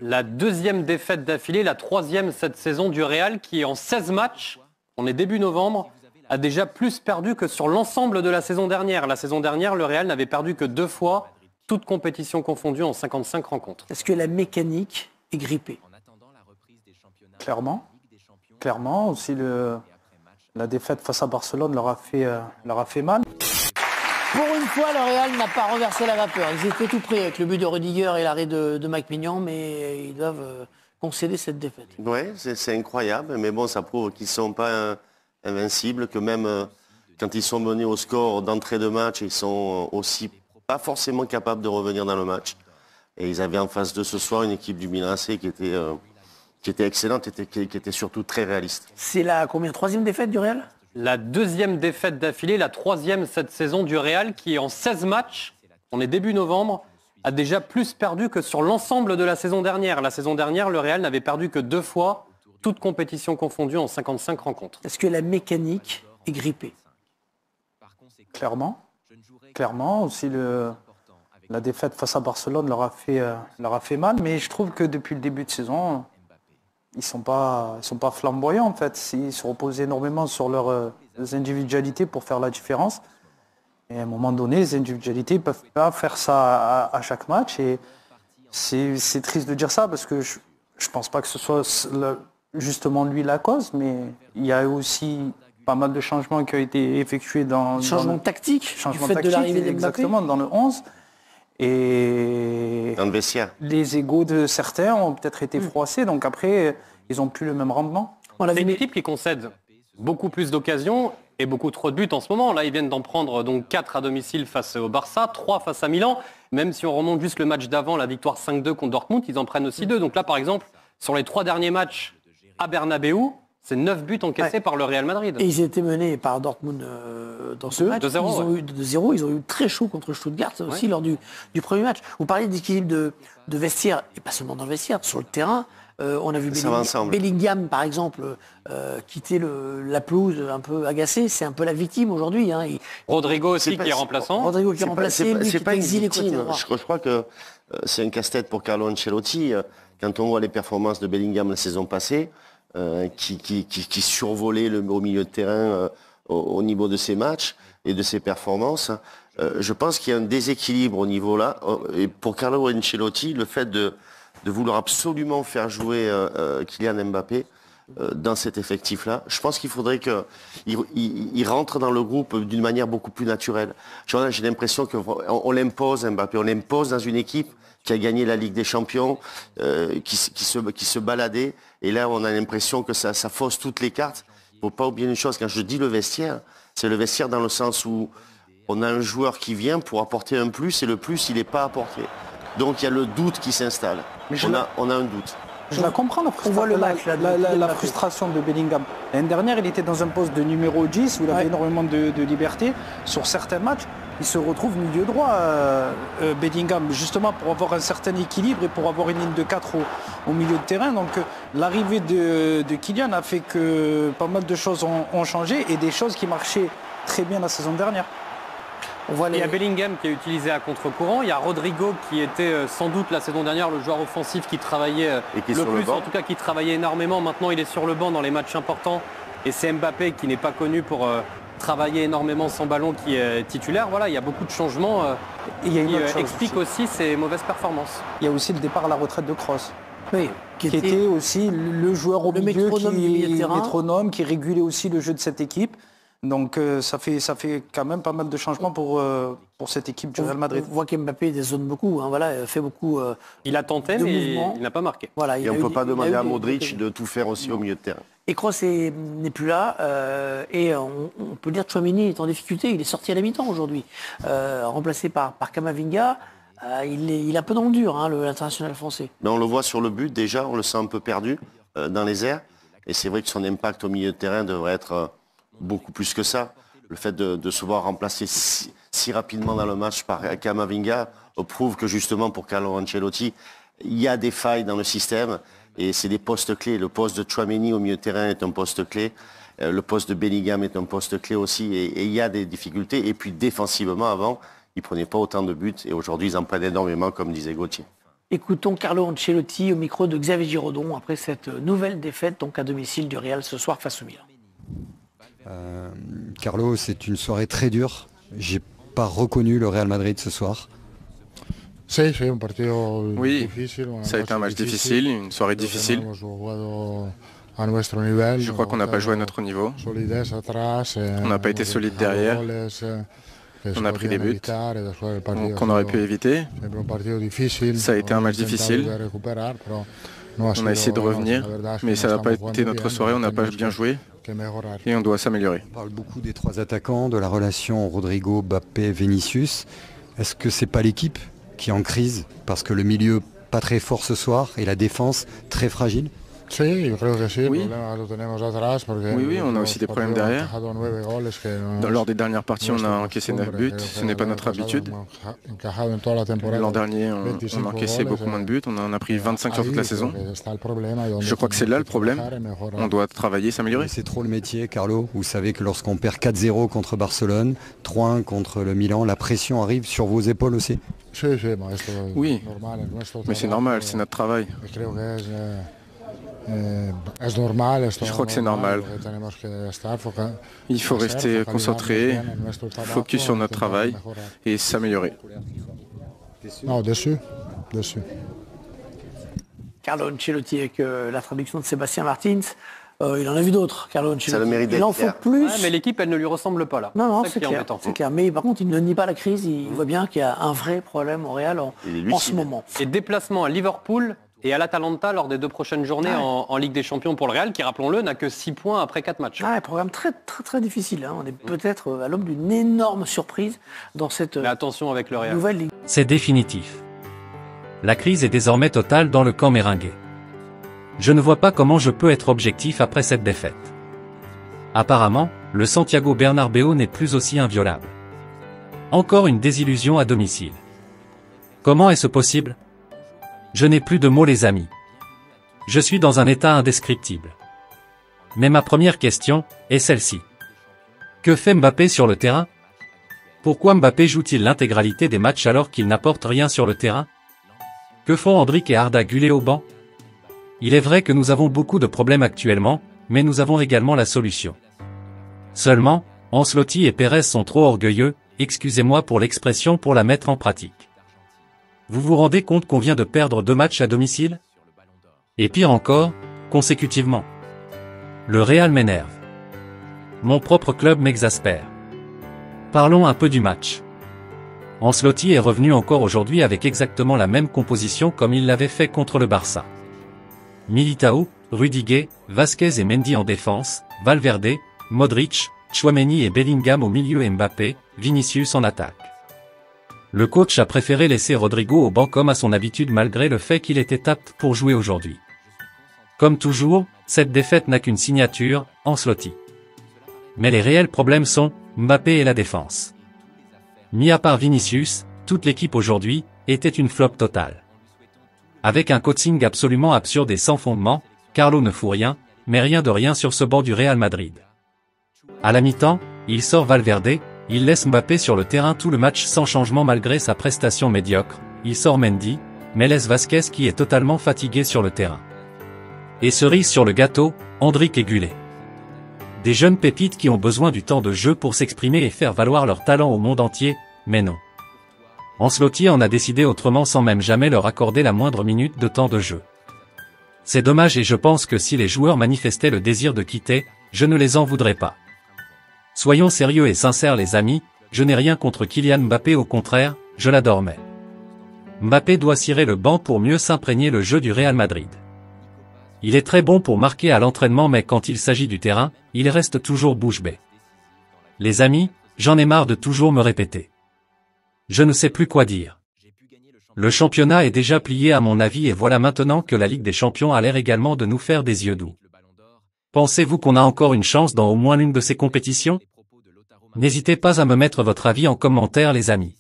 La deuxième défaite d'affilée, la troisième cette saison du Real qui en 16 matchs, on est début novembre, a déjà plus perdu que sur l'ensemble de la saison dernière. La saison dernière, le Real n'avait perdu que 2 fois, toutes compétitions confondues en 55 rencontres. Est-ce que la mécanique est grippée? Clairement. Clairement, aussi la défaite face à Barcelone leur a fait mal. Pour une fois, le Real n'a pas renversé la vapeur. Ils étaient tout prêts avec le but de Rudiger et l'arrêt de Mike Maignan, mais ils doivent concéder cette défaite. Oui, c'est incroyable, mais bon, ça prouve qu'ils ne sont pas invincibles, que même quand ils sont menés au score d'entrée de match, ils sont aussi pas forcément capables de revenir dans le match. Et ils avaient en face d'eux ce soir une équipe du Milan AC qui était excellente et qui était surtout très réaliste. C'est la troisième défaite du Real? La deuxième défaite d'affilée, la troisième cette saison du Real qui en 16 matchs, on est début novembre, a déjà plus perdu que sur l'ensemble de la saison dernière. La saison dernière, le Real n'avait perdu que 2 fois, toutes compétitions confondues en 55 rencontres. Est-ce que la mécanique est grippée? Clairement. Clairement, aussi la défaite face à Barcelone leur a fait mal, mais je trouve que depuis le début de saison, ils sont pas flamboyants en fait. Ils se reposent énormément sur leurs individualités pour faire la différence. Et à un moment donné, les individualités ne peuvent pas faire ça à chaque match. Et c'est triste de dire ça parce que je ne pense pas que ce soit justement lui la cause, mais il y a aussi pas mal de changements qui ont été effectués dans... Changement tactique du fait de l'arrivée d'Mbappé. Exactement, dans le 11. Et dans le vestiaire. Les égos de certains ont peut-être été froissés, donc après, ils n'ont plus le même rendement. C'est une équipe qui concède beaucoup plus d'occasions et beaucoup trop de buts en ce moment. Là, ils viennent d'en prendre donc 4 à domicile face au Barça, 3 face à Milan. Même si on remonte juste le match d'avant, la victoire 5-2 contre Dortmund, ils en prennent aussi 2. Donc là, par exemple, sur les 3 derniers matchs à Bernabeu, c'est 9 buts encaissés par le Real Madrid. Et ils étaient menés par Dortmund dans ce match. 2-0, ils ont eu 2-0. Ils ont eu très chaud contre Stuttgart aussi lors du premier match. Vous parlez d'équilibre de vestiaire, et pas seulement dans le vestiaire, sur le terrain. On a vu Bellingham, par exemple, quitter la pelouse un peu agacé. C'est un peu la victime aujourd'hui. Hein. Rodrigo aussi qui est remplaçant. Rodrigo qui est remplacé, c'est pas exilé côté droit. Je crois que c'est un casse-tête pour Carlo Ancelotti. Quand on voit les performances de Bellingham la saison passée, qui survolait au milieu de terrain au niveau de ses matchs et de ses performances. Je pense qu'il y a un déséquilibre au niveau là. Et pour Carlo Ancelotti, le fait de vouloir absolument faire jouer Kylian Mbappé dans cet effectif-là, je pense qu'il faudrait qu'il rentre dans le groupe d'une manière beaucoup plus naturelle. J'ai l'impression qu'on l'impose Mbappé, on l'impose dans une équipe qui a gagné la Ligue des Champions, qui se baladait. Et là, on a l'impression que ça fausse toutes les cartes. Il ne faut pas oublier une chose, quand je dis le vestiaire, c'est le vestiaire dans le sens où on a un joueur qui vient pour apporter un plus, et le plus, il n'est pas apporté. Donc il y a le doute qui s'installe. On a un doute. Je la comprends, la frustration de Bellingham. L'année dernière, il était dans un poste de numéro 10 où il avait énormément de liberté. Sur certains matchs, il se retrouve milieu droit, Bellingham, justement pour avoir un certain équilibre et pour avoir une ligne de 4 au milieu de terrain. Donc l'arrivée de Kylian a fait que pas mal de choses ont changé et des choses qui marchaient très bien la saison dernière. Il y a Bellingham qui est utilisé à contre-courant. Il y a Rodrigo qui était sans doute la saison dernière le joueur offensif qui travaillait le plus, en tout cas qui travaillait énormément. Maintenant, il est sur le banc dans les matchs importants. Et c'est Mbappé qui n'est pas connu pour travailler énormément sans ballon qui est titulaire. Voilà, il y a beaucoup de changements qui expliquent aussi ces mauvaises performances. Il y a aussi le départ à la retraite de Kroos. Oui, qui était aussi le joueur au milieu, métronome, qui régulait aussi le jeu de cette équipe. Donc ça fait quand même pas mal de changements pour cette équipe du Real Madrid. On voit qu'Mbappé dézone beaucoup, fait beaucoup. Il a tenté, mais il n'a pas marqué. Voilà, et on ne peut pas demander à Modric de tout faire aussi au milieu de terrain. Et Kroos n'est plus là, et on peut dire que Tchouaméni est en difficulté. Il est sorti à la mi-temps aujourd'hui, remplacé par Camavinga. Il est un peu dans le dur, l'international français. Mais on le voit sur le but déjà, on le sent un peu perdu dans les airs. Et c'est vrai que son impact au milieu de terrain devrait être beaucoup plus que ça. Le fait de se voir remplacer si rapidement dans le match par Camavinga prouve que justement pour Carlo Ancelotti, il y a des failles dans le système et c'est des postes clés. Le poste de Tchouaméni au milieu de terrain est un poste clé. Le poste de Bellingham est un poste clé aussi et il y a des difficultés. Et puis défensivement, avant, ils ne prenaient pas autant de buts et aujourd'hui, ils en prennent énormément, comme disait Gauthier. Écoutons Carlo Ancelotti au micro de Xavier Giraudon après cette nouvelle défaite donc à domicile du Real ce soir face au Milan. Carlo, c'est une soirée très dure. J'ai pas reconnu le Real Madrid ce soir. Oui, ça a été un match difficile, une soirée difficile. Je crois qu'on n'a pas joué à notre niveau. On n'a pas été solide derrière. On a pris des buts qu'on aurait pu éviter. Ça a été un match difficile. On a essayé de revenir, mais ça n'a pas été notre soirée, on n'a pas bien joué et on doit s'améliorer. On parle beaucoup des 3 attaquants, de la relation Rodrigo, Mbappé, Vinicius. Est-ce que c'est pas l'équipe qui est en crise parce que le milieu pas très fort ce soir et la défense très fragile? Oui. Oui, on a aussi des problèmes derrière. Lors des dernières parties, on a encaissé 9 buts. Ce n'est pas notre habitude. L'an dernier, on encaissait beaucoup moins de buts. On en a pris 25 sur toute la saison. Je crois que c'est là le problème. On doit travailler, s'améliorer. C'est trop le métier, Carlo. Vous savez que lorsqu'on perd 4-0 contre Barcelone, 3-1 contre le Milan, la pression arrive sur vos épaules aussi. Oui, mais c'est normal, c'est notre travail. Je crois que c'est normal. Il faut rester concentré, focus sur notre travail et s'améliorer. Non, dessus. Carlo Ancelotti avec la traduction de Sébastien Martins. Il en a vu d'autres, Carlo Ancelotti. Ça le mérite d'être il en faut plus. Ouais, mais l'équipe, elle ne lui ressemble pas là. Non, c'est clair. Mais par contre, il ne nie pas la crise. Il voit bien qu'il y a un vrai problème au Real en ce moment. Et déplacement à Liverpool et à l'Atalanta lors des 2 prochaines journées en Ligue des Champions pour le Real, qui, rappelons-le, n'a que 6 points après 4 matchs. Programme très, très, très difficile. Hein. On est peut-être à l'aube d'une énorme surprise dans cette attention avec le Real. Nouvelle Ligue. C'est définitif. La crise est désormais totale dans le camp méringué. Je ne vois pas comment je peux être objectif après cette défaite. Apparemment, le Santiago Bernabéu n'est plus aussi inviolable. Encore une désillusion à domicile. Comment est-ce possible ? Je n'ai plus de mots, les amis. Je suis dans un état indescriptible. Mais ma première question est celle-ci. Que fait Mbappé sur le terrain ? Pourquoi Mbappé joue-t-il l'intégralité des matchs alors qu'il n'apporte rien sur le terrain ? Que font Endrick et Arda Güler au banc ? Il est vrai que nous avons beaucoup de problèmes actuellement, mais nous avons également la solution. Seulement, Ancelotti et Pérez sont trop orgueilleux, excusez-moi pour l'expression, pour la mettre en pratique. Vous vous rendez compte qu'on vient de perdre 2 matchs à domicile ? Et pire encore, consécutivement. Le Real m'énerve. Mon propre club m'exaspère. Parlons un peu du match. Ancelotti est revenu encore aujourd'hui avec exactement la même composition comme il l'avait fait contre le Barça. Militao, Rudiger, Vasquez et Mendy en défense, Valverde, Modric, Tchouaméni et Bellingham au milieu et Mbappé, Vinicius en attaque. Le coach a préféré laisser Rodrigo au banc comme à son habitude malgré le fait qu'il était apte pour jouer aujourd'hui. Comme toujours, cette défaite n'a qu'une signature, Ancelotti. Mais les réels problèmes sont Mbappé et la défense. Mis à part Vinicius, toute l'équipe aujourd'hui était une flop totale. Avec un coaching absolument absurde et sans fondement, Carlo ne fout rien, mais rien de rien sur ce banc du Real Madrid. À la mi-temps, il sort Valverde, il laisse Mbappé sur le terrain tout le match sans changement malgré sa prestation médiocre, il sort Mendy, mais laisse Vasquez qui est totalement fatigué sur le terrain. Et cerise sur le gâteau, Endrick et Güler. Des jeunes pépites qui ont besoin du temps de jeu pour s'exprimer et faire valoir leur talent au monde entier, mais non. Ancelotti en a décidé autrement sans même jamais leur accorder la moindre minute de temps de jeu. C'est dommage et je pense que si les joueurs manifestaient le désir de quitter, je ne les en voudrais pas. Soyons sérieux et sincères les amis, je n'ai rien contre Kylian Mbappé, au contraire, je l'adore mais Mbappé doit cirer le banc pour mieux s'imprégner le jeu du Real Madrid. Il est très bon pour marquer à l'entraînement mais quand il s'agit du terrain, il reste toujours bouche bée. Les amis, j'en ai marre de toujours me répéter. Je ne sais plus quoi dire. Le championnat est déjà plié à mon avis et voilà maintenant que la Ligue des Champions a l'air également de nous faire des yeux doux. Pensez-vous qu'on a encore une chance dans au moins l'une de ces compétitions ? N'hésitez pas à me mettre votre avis en commentaire les amis.